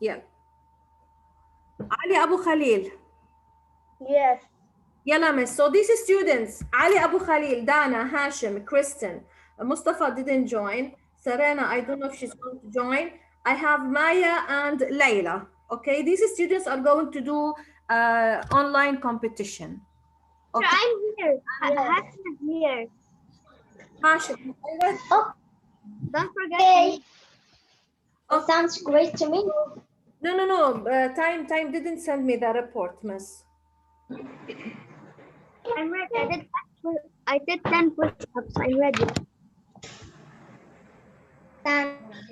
يلا علي أبو خليل. Yes. يلا miss. So these students, Ali Abu Khalil, Dana, Hashim, Kristen, Mustafa didn't join. Serena, I don't know if she's going to join. I have Maya and Layla. Okay, these students are going to do online competition. Okay. I'm here. Yes. I'm here. Hashim, Oh, don't forget. Okay. It sounds great to me. no. Time didn't send me the report, miss. I'm ready. I did 10 push-ups. I'm ready.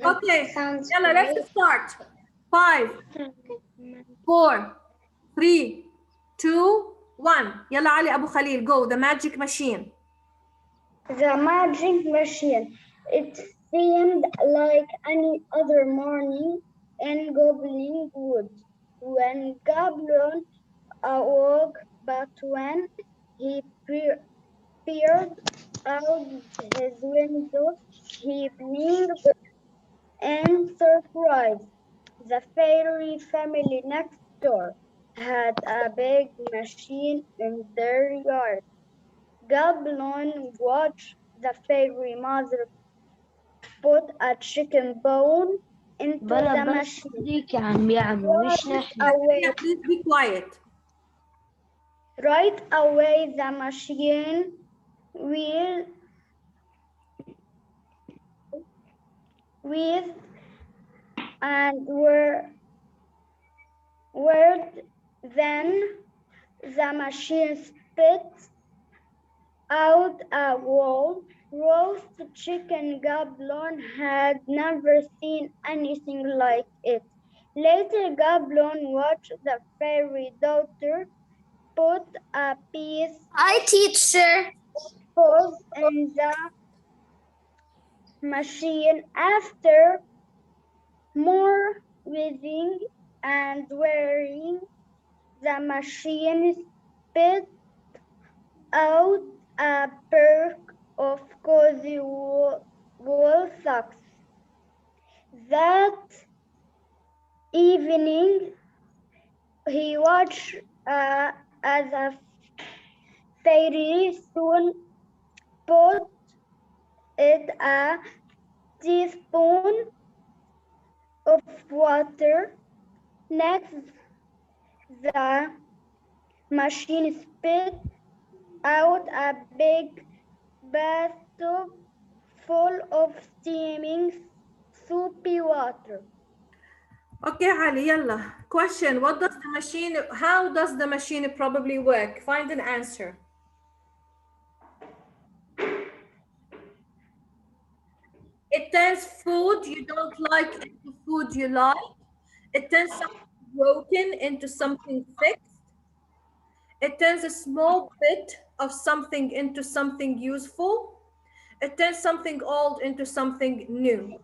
Okay, Sounds yalla, great. let's start. 5, 4, 3, 2, 1. Yalla Ali Abu Khalil, go. The magic machine. The magic machine. It seemed like any other morning in Goblin Woods. When Goblin awoke, but when he peered out his window, he blinked in surprise. The fairy family next door had a big machine in their yard. Goblin watched the fairy mother put a chicken bone into the machine. Please be quiet. Right away, the machine wheeled and whirred. Then the machine spit out a whole roast chicken. Goblin had never seen anything like it. Later, Goblin watched the fairy daughter put a piece teacher. of in the machine. After more whizzing and whirring, the machine spit out a pair of cozy wool socks. That evening, he watched as a fairy soon put it a teaspoon of water. Next, the machine spit out a big bathtub full of steaming, soapy water. Okay, Ali, yalla. Question, how does the machine probably work? Find an answer. It turns food you don't like into food you like. It turns something broken into something fixed. It turns a small bit of something into something useful. It turns something old into something new.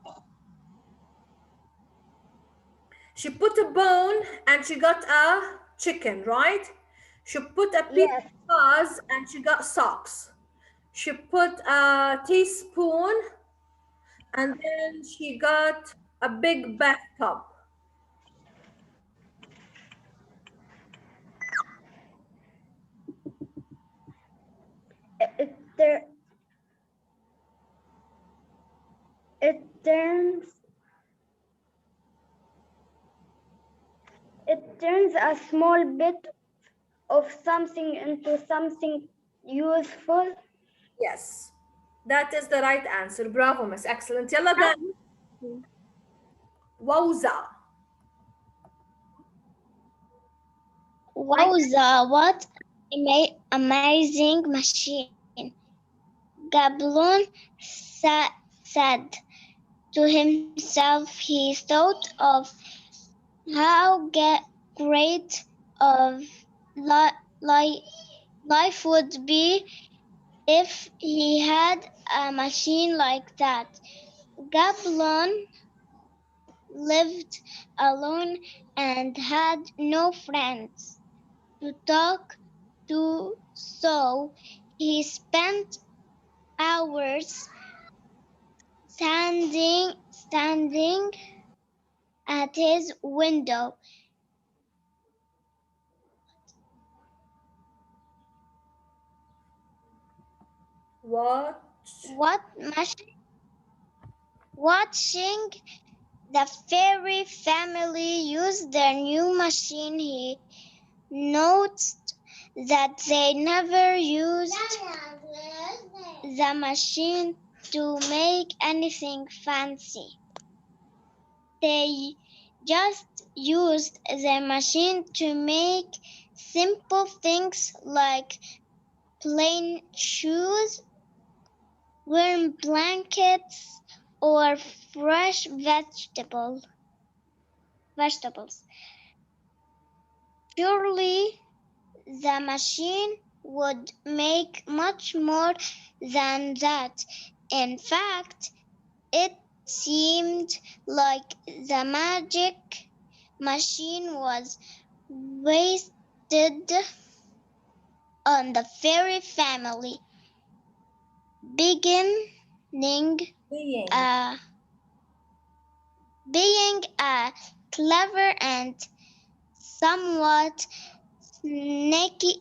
She put a bone and she got a chicken, right? She put a piece of gauze and she got socks. She put a teaspoon and then she got a big bathtub. It turns a small bit of something into something useful. Yes, that is the right answer. Bravo, Miss. Excellent. Yalla then. Wowza. Wowza, what amazing machine. Gablon said to himself. He thought of how great of life would be if he had a machine like that. Gablon lived alone and had no friends to talk to, so he spent hours standing at his window. What watching the fairy family use their new machine, he noticed that they never used the machine to make anything fancy. They just used the machine to make simple things like plain shoes, warm blankets, or fresh vegetables. Surely the machine would make much more than that. In fact, it seemed like the magic machine was wasted on the fairy family, beginning uh, being a clever and somewhat sneaky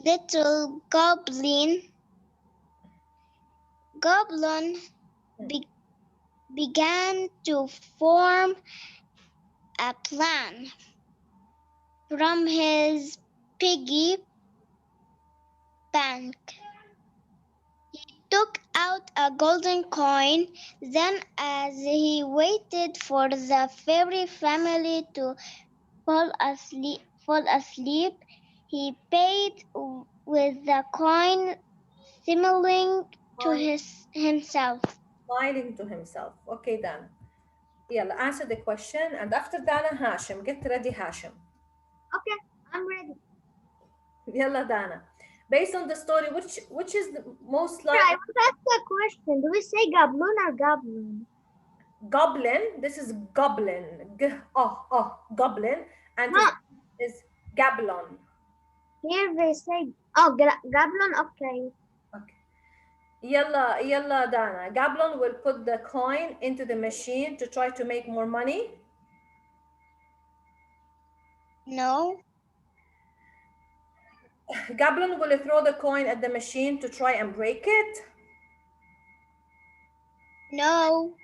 little goblin began to form a plan. From his piggy bank, he took out a golden coin. Then, as he waited for the fairy family to fall asleep, he paid with the coin, smiling to himself. Smiling to himself. Okay, Dana. يلا answer the question, and after Dana, Hashim. Get ready, Hashim. Okay, I'm ready. يلا Dana. Based on the story, which is the most I likely? want to ask a question. Do we say goblin or goblin? Goblin. This is goblin. Goblin. And Huh. this is gablon. Here they say, goblin, okay. Okay. Yalla Dana. Gablon will put the coin into the machine to try to make more money. No, Gablon will throw the coin at the machine to try and break it. no,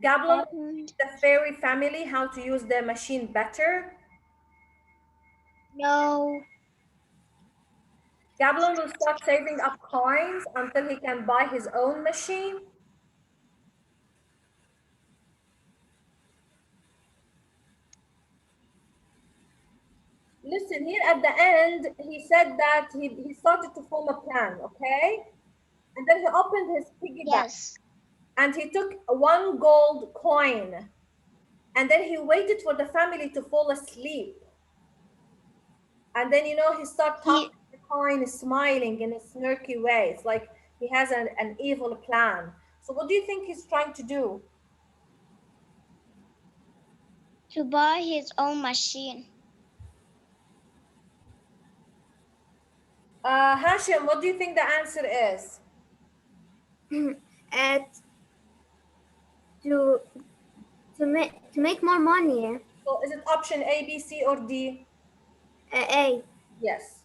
Gablon will teach the fairy family how to use their machine better. no, Gablon will start saving up coins until he can buy his own machine. Listen, here at the end, he said that he started to form a plan, okay? And then he opened his piggy bank. yes, And he took one gold coin. And then he waited for the family to fall asleep. And then, he started talking to the coin, smiling in a smirky way. It's like he has an evil plan. So what do you think he's trying to do? to buy his own machine. Hashim, what do you think the answer is? To make more money. So is it option A, B, C, or D? A. Yes.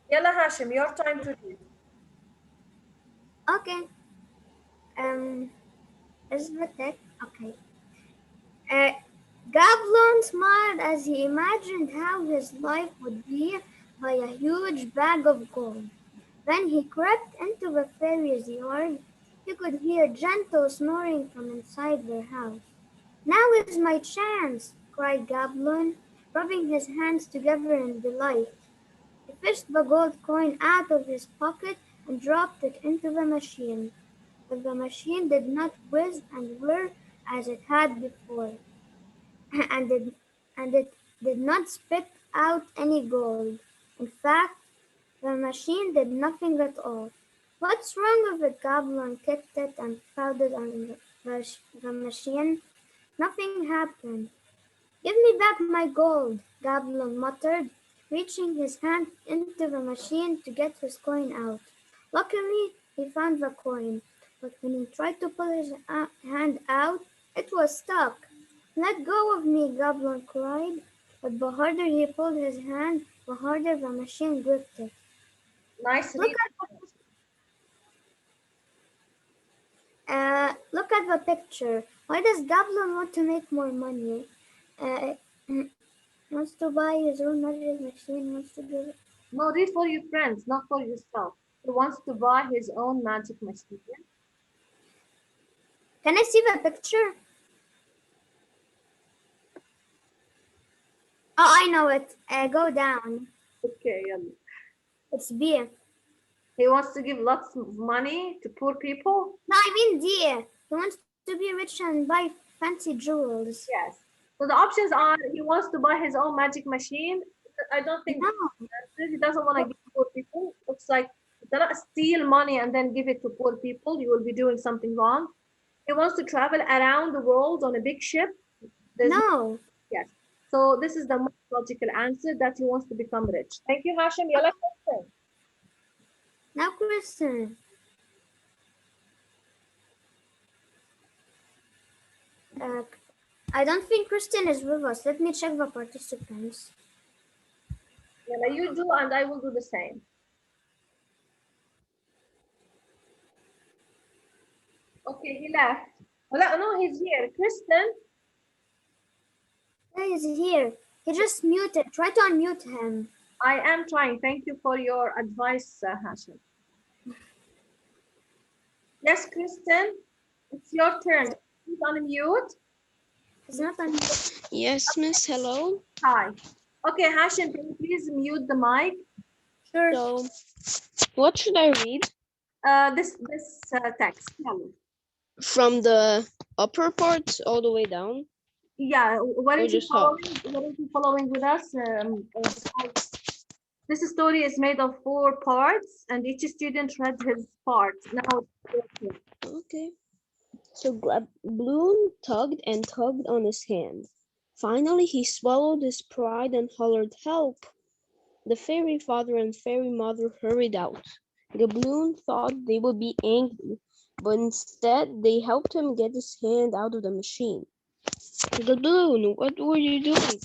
Yalla Hashim, your time to read. Okay. Is that it? Okay. Goblin smiled as he imagined how his life would be by a huge bag of gold. When he crept into the fairy's yard, he could hear gentle snoring from inside their house. Now is my chance, cried Goblin, rubbing his hands together in delight. He fished the gold coin out of his pocket and dropped it into the machine. But the machine did not whiz and whir as it had before, and it did not spit out any gold. In fact, the machine did nothing at all. What's wrong with it? Goblin kicked it and crowded on the machine. Nothing happened. Give me back my gold, Goblin muttered, reaching his hand into the machine to get his coin out. Luckily, he found the coin. but when he tried to pull his hand out, it was stuck. Let go of me, Goblin cried. But the harder he pulled his hand, the harder the machine gripped it. Nice Look read. look at the picture. Why does Goblin want to make more money? Uh, wants to buy his own magic machine, wants to give it. No, read for your friends, not for yourself. He wants to buy his own magic machine. Can I see the picture? Oh, I know it. Go down. Okay, It's B. he wants to give lots of money to poor people. No, I mean D. He wants to be rich and buy fancy jewels. Yes. So the options are he wants to buy his own magic machine. I don't think No. he doesn't want to give poor people. Looks like you cannot steal money and then give it to poor people. You will be doing something wrong. He wants to travel around the world on a big ship. No. Yes. So this is the most logical answer that he wants to become rich. Thank you, Hashim. Yalla question. Now, Kristen. Uh, I don't think Kristen is with us. Let me check the participants. Yalla, you do, and I will do the same. Okay, he left. Oh, no, he's here. Kristen. Yeah, he's here. He just muted. Try to unmute him. I am trying. Thank you for your advice, Hashim. Yes, Kristen, it's your turn. Please unmute. He's not unmuted. Yes, Miss. Hello. Hi. Okay, Hashim, can you please mute the mic? Sure. So, what should I read? This text. Tell me. From the upper part all the way down? Yeah, what Or is you just up? following with us? This story is made of 4 parts, and each student read his part. Now, Okay. So Bloom tugged and tugged on his hand. Finally, he swallowed his pride and hollered, "Help!" The fairy father and fairy mother hurried out. Gabloon thought they would be angry, but instead they helped him get his hand out of the machine. "Gabloon, what were you doing?"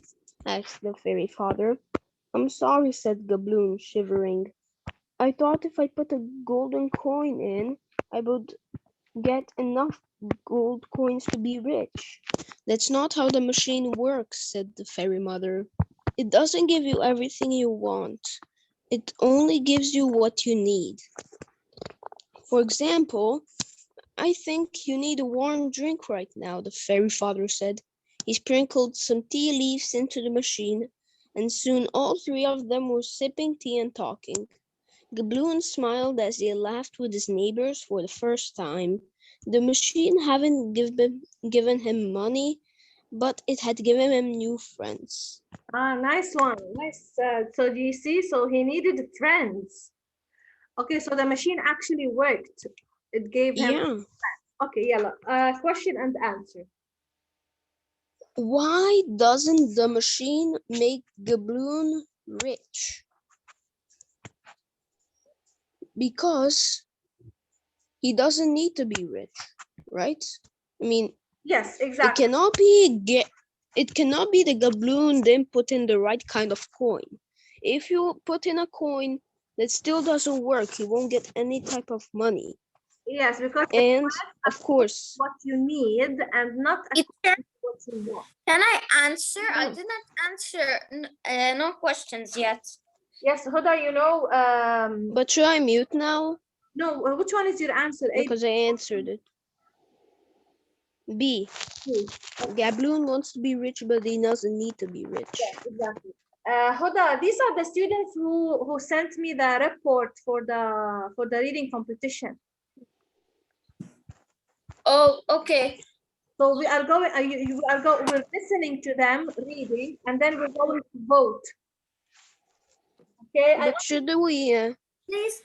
asked the fairy father. "I'm sorry," said Gabloon, shivering. "I thought if I put a golden coin in, I would get enough gold coins to be rich." "That's not how the machine works," said the fairy mother. "It doesn't give you everything you want. It only gives you what you need. For example, I think you need a warm drink right now," the fairy father said. He sprinkled some tea leaves into the machine, and soon all 3 of them were sipping tea and talking. Gabloon smiled as he laughed with his neighbors for the first time. The machine hadn't given him money, but it had given him new friends. nice one. Nice. So do you see? So he needed friends. Okay, so the machine actually worked. It gave him. Yeah. Okay, yalla. Question and answer. Why doesn't the machine make Gabloon rich? Because he doesn't need to be rich, right? I mean, Yes, it exactly. cannot be the Gabloon then put in the right kind of coin. If you put in a coin that still doesn't work, you won't get any type of money. Yes, because And of course, what you need and not Teacher, what you want. can I answer? I didn't answer no questions yet. Yes, Huda, you know, but should I mute now? no, which one is your answer? A, Because I answered it. B. B. Gabloon wants to be rich, but he doesn't need to be rich. Yes, exactly. Huda, these are the students who sent me the report for the reading competition. Oh, okay. So we are going. We're listening to them reading, and then we're going to vote. Okay. But should we mute? Yes,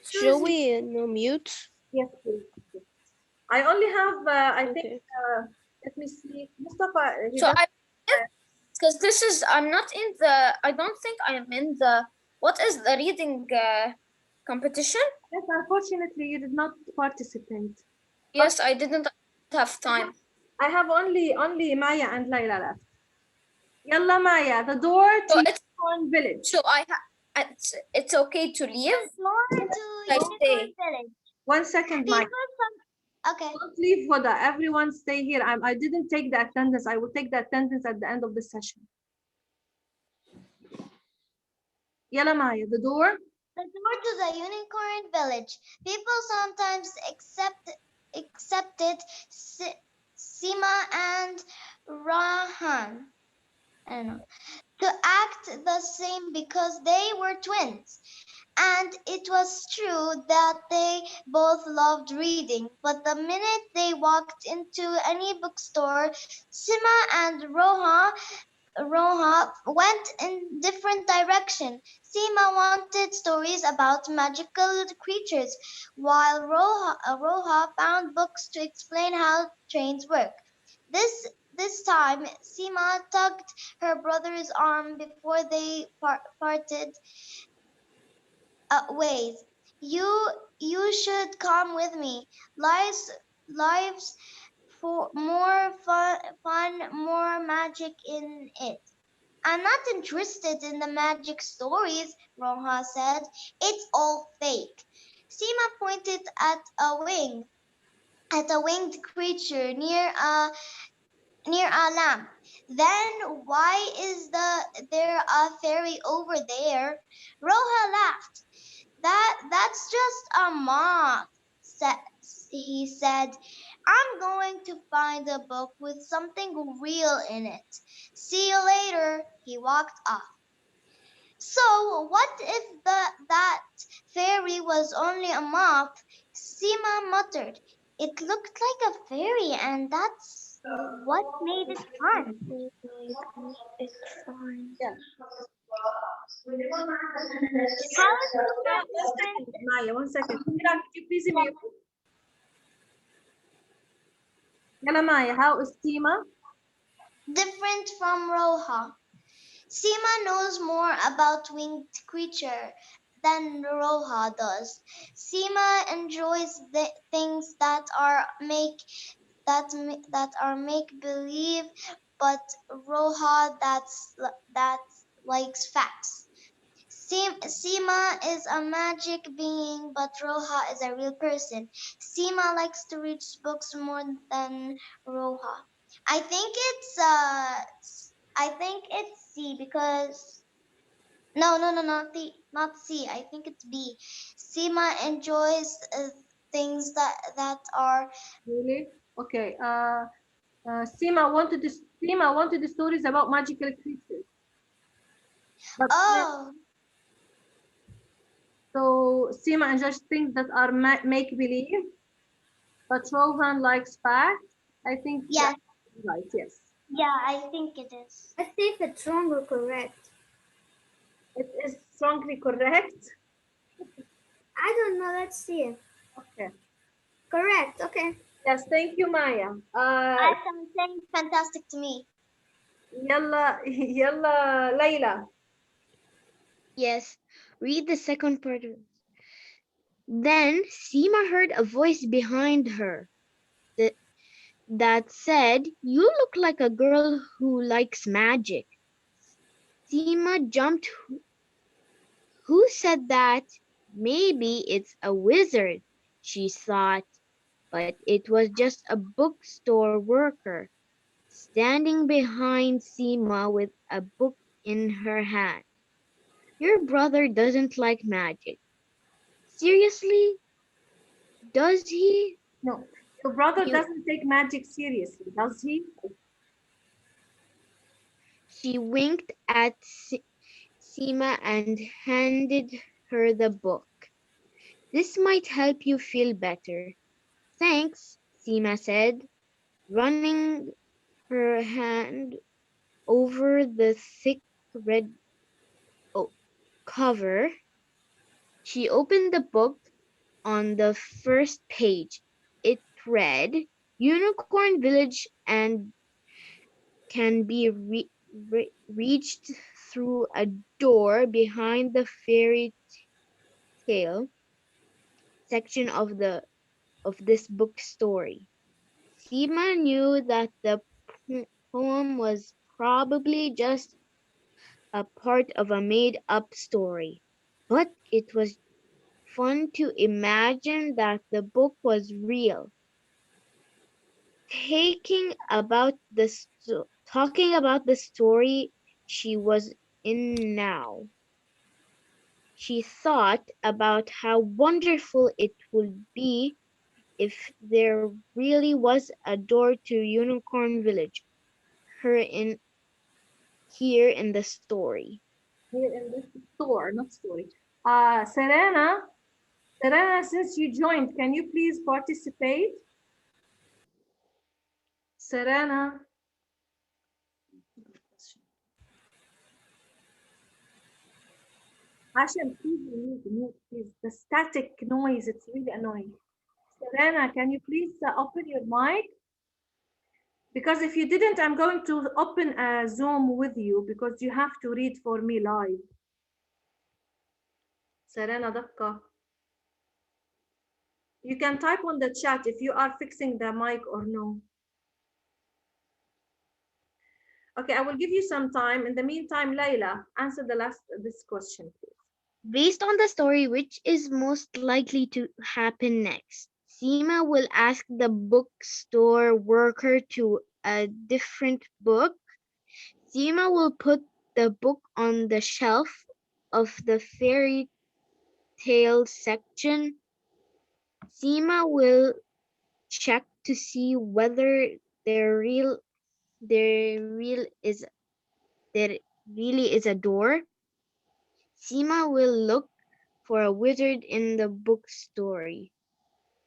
please. I only have. I Okay. think. Let me see, Mustafa. So because this is, I'm not in the. I don't think I'm in the. What is the reading competition? Yes, unfortunately, you did not participate. Yes, I didn't have time. I have only Maya and Layla left. Yalla Maya, the door So to it's Unicorn Village. so it's okay to leave. Floor to I Unicorn stay. Village. 1 second, Maya. Okay. Don't leave, Huda. Everyone stay here. I didn't take the attendance. I will take the attendance at the end of the session. Yalla Maya, the door. The door to the Unicorn Village. People sometimes accepted Sima and Rahan. I don't know, to act the same because they were twins. And it was true that they both loved reading, but the minute they walked into any bookstore, Sima and Roha went in different direction. Seema wanted stories about magical creatures, while Roha found books to explain how trains work. This time, Seema tugged her brother's arm before they parted ways. You should come with me. Lives for more fun, more magic in it. I'm not interested in the magic stories, Roha said. It's all fake. Seema pointed at a winged creature near a lamp. Then why is there a fairy over there? Roha laughed. That's just a moth, sa- he said. I'm going to find a book with something real in it. See you later. He walked off. So what if that fairy was only a moth? Seema muttered. It looked like a fairy, and that's what made it fun. It's fine. Yeah. How is Wait, Seema 1 second, Maya. 1 second. Mira, could you please mute? Yalla Maya, how is Tima? different from Roha? Seema knows more about winged creature than Roha does. Seema enjoys the things that are make believe, but Roha that likes facts. Seema is a magic being, but Roha is a real person. Seema likes to read books more than Roha. I think it's C because not C. I think it's B. Seema enjoys things that are Really? Okay. Sima wanted the stories about magical creatures. But oh so Sima enjoys things that are make believe, but Rohan likes facts. I think yes, right. Yes, yeah, I think it is. Let's see if it's wrong or correct. it is strongly correct. I don't know. Let's see. Okay. Correct. Okay. Yes. Thank you, Maya. I can saying fantastic to me. Yalla, yalla, Layla. Yes, read the second part. Then Seema heard a voice behind her that, that said, "You look like a girl who likes magic." Seema jumped. Who said that? Maybe it's a wizard, she thought, but it was just a bookstore worker standing behind Seema with a book in her hand. Your brother doesn't like magic. Seriously? Does he? No, your brother She, doesn't take magic seriously, does he? she winked at Seema and handed her the book. This might help you feel better. Thanks, Seema said, running her hand over the thick red cover. She opened the book. On the first page, it read, Unicorn Village and can be reached through a door behind the fairy tale section of this book story. Seema knew that the poem was probably just a part of a made-up story, but it was fun to imagine that the book was real. Talking about the story she was in now, she thought about how wonderful it would be if there really was a door to Unicorn Village, her in here in the story. Here in this store, not story. Serena, since you joined, can you please participate? Serena. Hashem, please mute, please. The static noise, it's really annoying. Serena, can you please open your mic? Because if you didn't, I'm going to open a Zoom with you because you have to read for me live. Serena دقة. You can type on the chat if you are fixing the mic or no. Okay, I will give you some time. In the meantime, Layla, answer this question, please. Based on the story, which is most likely to happen next? Seema will ask the bookstore worker to a different book. Seema will put the book on the shelf of the fairy tale section. Seema will check to see whether there really is a door. Seema will look for a wizard in the book story.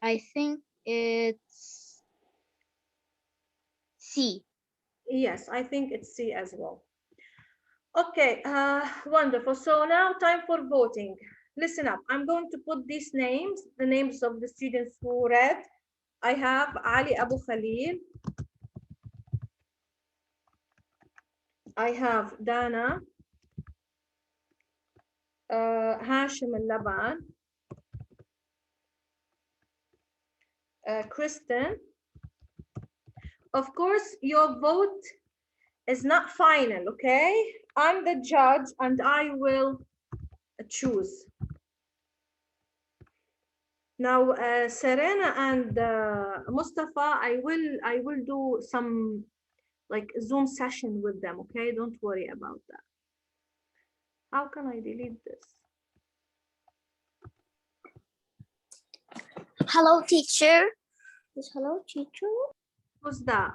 I think it's C. Yes, I think it's C as well. Okay, wonderful. So now time for voting. Listen up. I'm going to put these names, the names of the students who read. I have Ali Abu Khalil. I have Dana, Hashim Al-Laban, Kristen. Of course, your vote is not final, okay? I'm the judge and I will choose. Now, Serena and Mustafa, I will do some like Zoom session with them, okay? Don't worry about that. How can I delete this? Hello, teacher. Yes, hello, teacher. Who's that?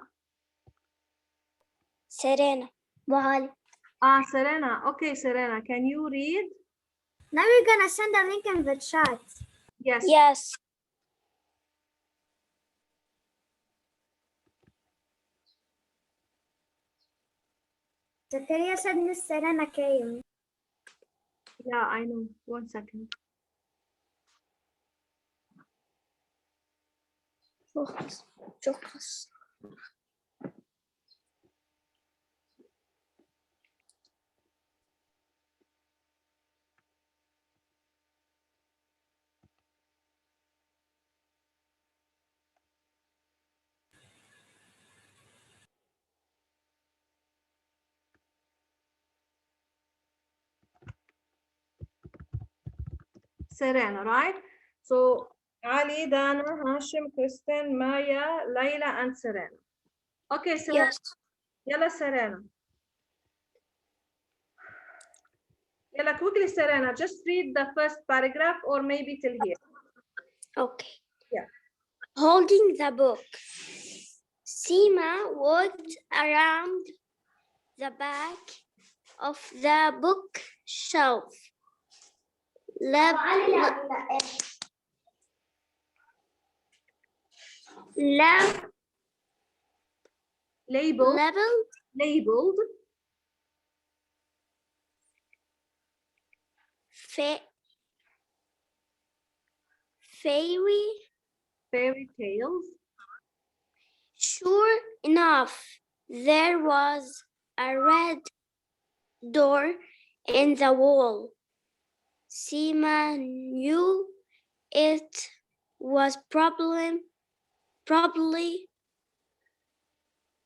Serena. Why? Serena. Okay, Serena, can you read? Now we're gonna send a link in the chat. Yes. Yes. Zakaria said Miss Serena came. Yeah, I know. 1 second. Focus. Serena, right? So Ali, Dana, Hashim, Kristen, Maya, Layla, and Serena. Okay, Serena. Yes. Yalla, Serena. Yalla, quickly, Serena. Just read the first paragraph or maybe till here. Okay. Yeah. Holding the book, Seema walked around the back of the bookshelf. Labeled fairy tales. Sure enough, there was a red door in the wall. Seema knew it was probably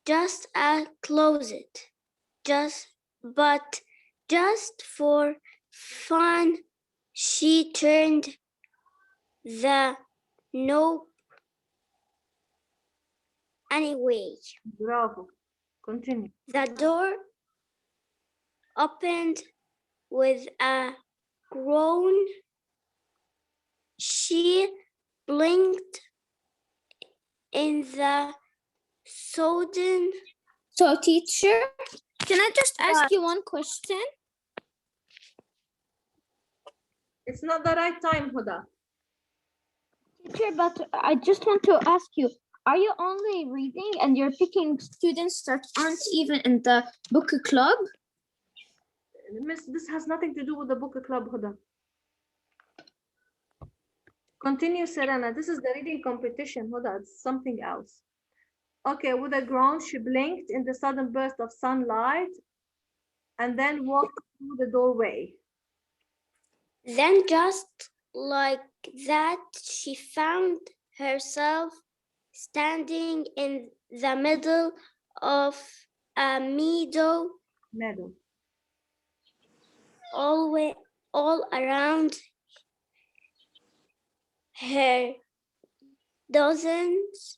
just a closet. But just for fun, she turned the knob anyway. Bravo. Continue. The door opened with a groan. She blinked in the sudden. So, teacher, can I just ask you one question? It's not the right time, Huda. Teacher, but I just want to ask you, are you only reading and you're picking students that aren't even in the book club? Miss, this has nothing to do with the book club, Huda. Continue, Serena. This is the reading competition, Huda. It's something else. Okay, with a groan, she blinked in the sudden burst of sunlight and then walked through the doorway. Then, just like that, she found herself standing in the middle of a meadow. All around her dozens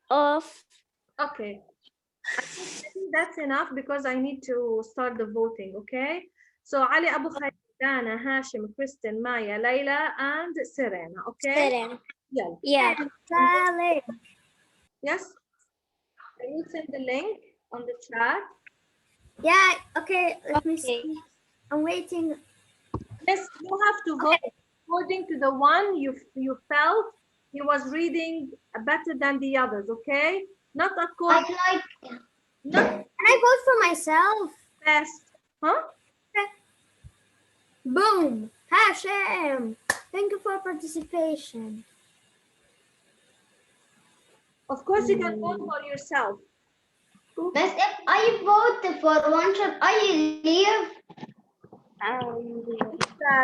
of. Okay, I think that's enough because I need to start the voting, okay? So Ali, Abu Khalid, Dana, Hashim, Kristen, Maya, Layla, and Serena, okay? Serena. Yeah. Yeah. Yes? Can you send the link on the chat? Yeah, okay, let me see. I'm waiting. Yes, you have to vote according to the one you felt he was reading better than the others, okay? Not according. Can I vote for myself? Best, huh? Boom! Hashem! Thank you for participation. Of course, you can vote for yourself. But if I vote for one, should I leave?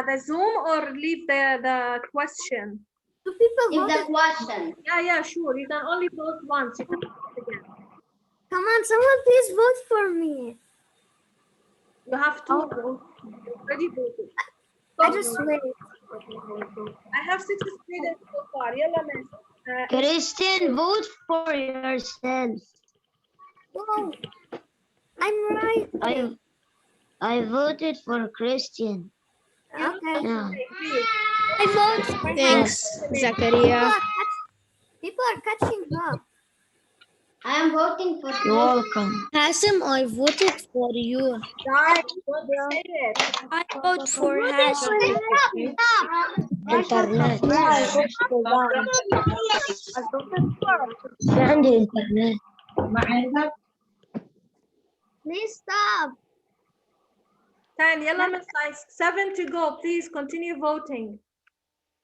The Zoom or leave the question? Do people Leave vote? the question. Yeah, sure. You can only vote once. You can vote again. Come on, someone please vote for me. You have to vote. You already voted. I just wait. I have 6 students so far. Yalla, miss. Christian, vote for yourself. Whoa. I'm right. I voted for Christian. Okay. Yeah. Please. I vote for Thanks, Zakaria. People are catching up. I am voting for you. Welcome. Hassim, I voted for you. Guys, what say it? I vote for Hashem. Internet. عندي internet. Please stop. 10. Yalla, miss. 7 to go. Please continue voting.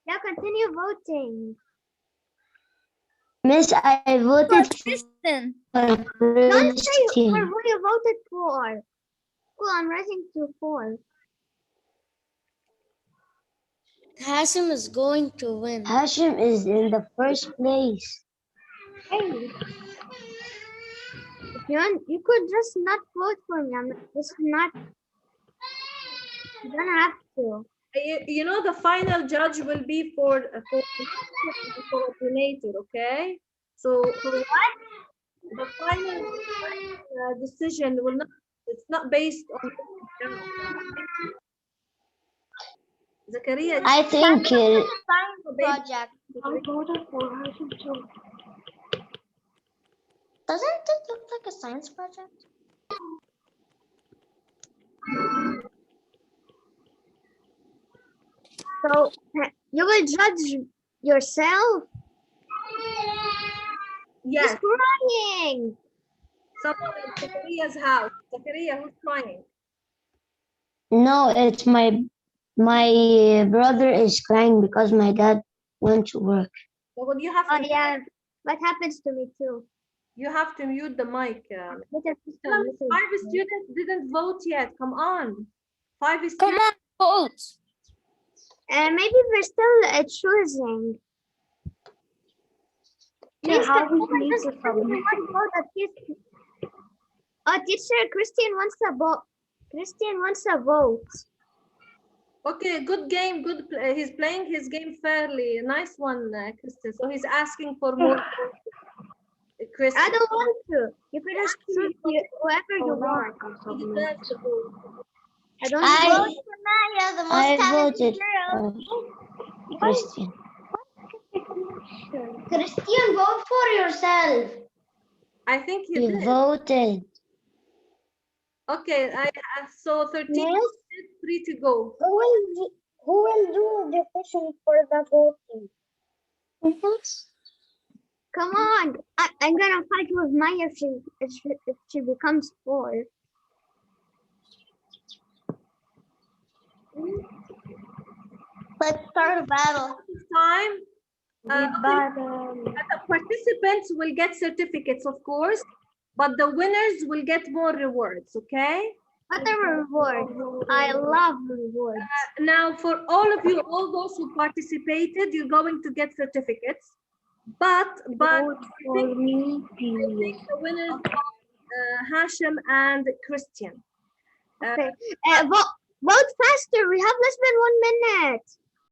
Yeah, continue voting. Miss, I voted Kristen. for Don't say Christian. for who you voted for. Cool, I'm writing to 4. Hassim is going to win. Hashim is in the first place. Hey. You could just not vote for me. I'm just not. You don't have to. You know, the final judge will be for the coordinator, okay? So for what? The final decision will not, it's not based on Zakaria. I think Project. I voted for Hashim too. Doesn't it look like a science project? So you will judge yourself? Yes. He's crying. Someone in Zakaria's house. Zakaria, who's crying? No, it's my brother is crying because my dad went to work. Well, you have Oh to. yeah, that happens to me too. You have to mute the mic. Little sister, listen. 5 students didn't vote yet. Come on. 5 students. Come on, vote. Maybe we're still choosing. Please, how can we someone need just to give me submit. one vote at least? Teacher, Christian wants a vote. Christian wants a vote. Okay, good game. Good. He's playing his game fairly. Nice one, Kristen. So he's asking for more. Kristen. I don't want to. You can just choose whoever you want. He deserves the vote. I don't Vote want. for Maya, the most talented girl. Christian. Christian, vote for yourself. I think you You did. voted. Okay, so 13 Yes. voted, 3 to go. Who will do the question for the voting? Come on. I'm gonna fight with Maya if she becomes 4. Let's start a battle. This time, the participants will get certificates, of course, but the winners will get more rewards, okay? What a reward. I love rewards. Now, for all of you, all those who participated, you're going to get certificates. But Vote for me, I please. think the winners are Hashim and Christian. Okay. Vote faster. We have less than 1 minute.